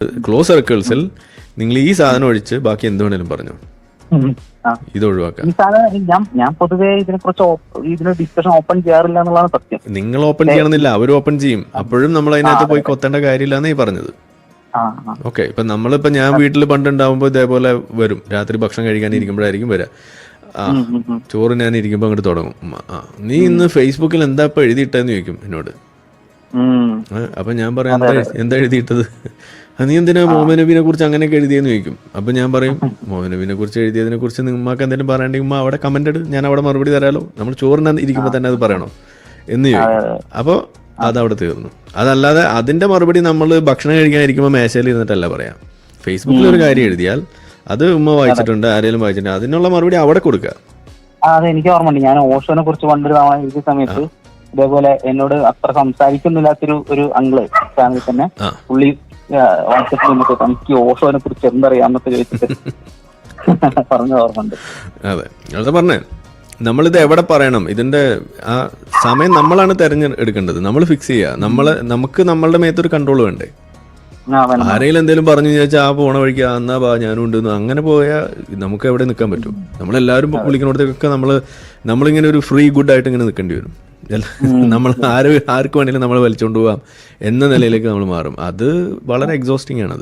Close സർക്കിൾസിൽ നിങ്ങൾ ഈ സാധനം ഒഴിച്ച് ബാക്കി എന്ത് വേണേലും പറഞ്ഞു, ഇത് ഒഴിവാക്കാം. ഈ സാധനം ഞാൻ പൊതുവേ ഇതിനെ ഡിസ്കഷൻ ഓപ്പൺ ചെയ്യാറില്ല എന്നുള്ളതാണ് സത്യം. നിങ്ങൾ ഓപ്പൺ ചെയ്യണമെന്നില്ല, അവർ ഓപ്പൺ ചെയ്യും. അപ്പോഴും നമ്മൾ അതിനകത്ത് പോയി കൊത്തേണ്ട കാര്യമില്ല എന്നേ പറഞ്ഞത്. ഓക്കെ, ഇപ്പൊ നമ്മളിപ്പോ ഞാൻ വീട്ടിൽ പണ്ടുണ്ടാവുമ്പോ ഇതേപോലെ വരും, രാത്രി ഭക്ഷണം കഴിക്കാൻ ഇരിക്കുമ്പോഴായിരിക്കും വരാം. ചോറ് ഞാൻ ഇരിക്കുമ്പോ അങ്ങോട്ട് തുടങ്ങും, നീ ഇന്ന് ഫേസ്ബുക്കിൽ എന്താ ഇപ്പൊ എഴുതിയിട്ടെന്ന് ചോദിക്കും എന്നോട്. അപ്പൊ ഞാൻ പറയാം, എന്താ എഴുതിയിട്ടത്? നീ എന്തിനാ മുഹമ്മദ് നബീനെ കുറിച്ച് അങ്ങനെയൊക്കെ എഴുതിയെന്ന് ചോദിക്കും. അപ്പൊ ഞാൻ പറയും, മുഹമ്മദ് നബീനെ കുറിച്ച് എഴുതിയതിനെ കുറിച്ച് നിങ്ങൾക്ക് എന്തെങ്കിലും പറയണ്ടെങ്കിൽ ഉമ്മ അവിടെ കമന്റ് ഇട്, ഞാൻ അവിടെ മറുപടി തരാലോ. നമ്മൾ ചോറിന് ഇരിക്കുമ്പോ തന്നെ അത് പറയണോ എന്ന് ചോദിക്കും. അപ്പോൾ അതവിടെ തീർന്നു. അതല്ലാതെ അതിന്റെ മറുപടി നമ്മൾ ഭക്ഷണം കഴിക്കാനിരിക്കുമ്പോൾ മേശയിൽ ഇരുന്നിട്ടല്ല പറയാം. ഫേസ്ബുക്കിൽ ഒരു കാര്യം എഴുതിയാൽ അത് ഉമ്മ വായിച്ചിട്ടുണ്ട്, ആരെങ്കിലും വായിച്ചിട്ടുണ്ട്, അതിനുള്ള മറുപടി അവിടെ കൊടുക്കുക. അതെ, എനിക്ക് ഓർമ്മയുണ്ട്. ഞാൻ ഓഷോനെ കുറിച്ച് പണ്ടൊരു തവണ എഴുതിയ സമയത്ത് ഇതേപോലെ എന്നോട് അത്ര സംസാരിക്കുന്നില്ലാത്തൊരു അങ്കിള് ഫാമിലി തന്നെ പുള്ളി വാട്സപ്പിൽ നിന്നൊക്കെ എനിക്ക് ഓഷോനെ കുറിച്ച് എന്തറിയാമെന്നൊക്കെ ചോദിച്ചിട്ട് പറഞ്ഞ ഓർമ്മയുണ്ട്. അതെ, അത് പറഞ്ഞേ, നമ്മളിത് എവിടെ പറയണം, ഇതിന്റെ ആ സമയം നമ്മളാണ് തെരഞ്ഞെടുക്കേണ്ടത്. നമ്മൾ ഫിക്സ് ചെയ്യുക. നമുക്ക് നമ്മളുടെ മേത്തൊരു കൺട്രോൾ വേണ്ടേ. ആരെങ്കിലും എന്തെങ്കിലും പറഞ്ഞു ചോദിച്ചാൽ ആ പോണ വഴിക്ക് എന്നാ ഞാനും ഉണ്ട് അങ്ങനെ പോയാൽ നമുക്ക് എവിടെ നിൽക്കാൻ പറ്റും? നമ്മളെല്ലാവരും വിളിക്കുന്നിടത്തേക്കൊക്കെ നമ്മളിങ്ങനെ ഒരു ഫ്രീ ഗുഡ് ആയിട്ട് ഇങ്ങനെ നിൽക്കേണ്ടി വരും. നമ്മൾ ആർക്ക് വേണമെങ്കിലും നമ്മൾ വലിച്ചുകൊണ്ട് പോകാം എന്ന നിലയിലേക്ക് നമ്മൾ മാറും. അത് വളരെ എക്സോസ്റ്റിംഗ് ആണ്.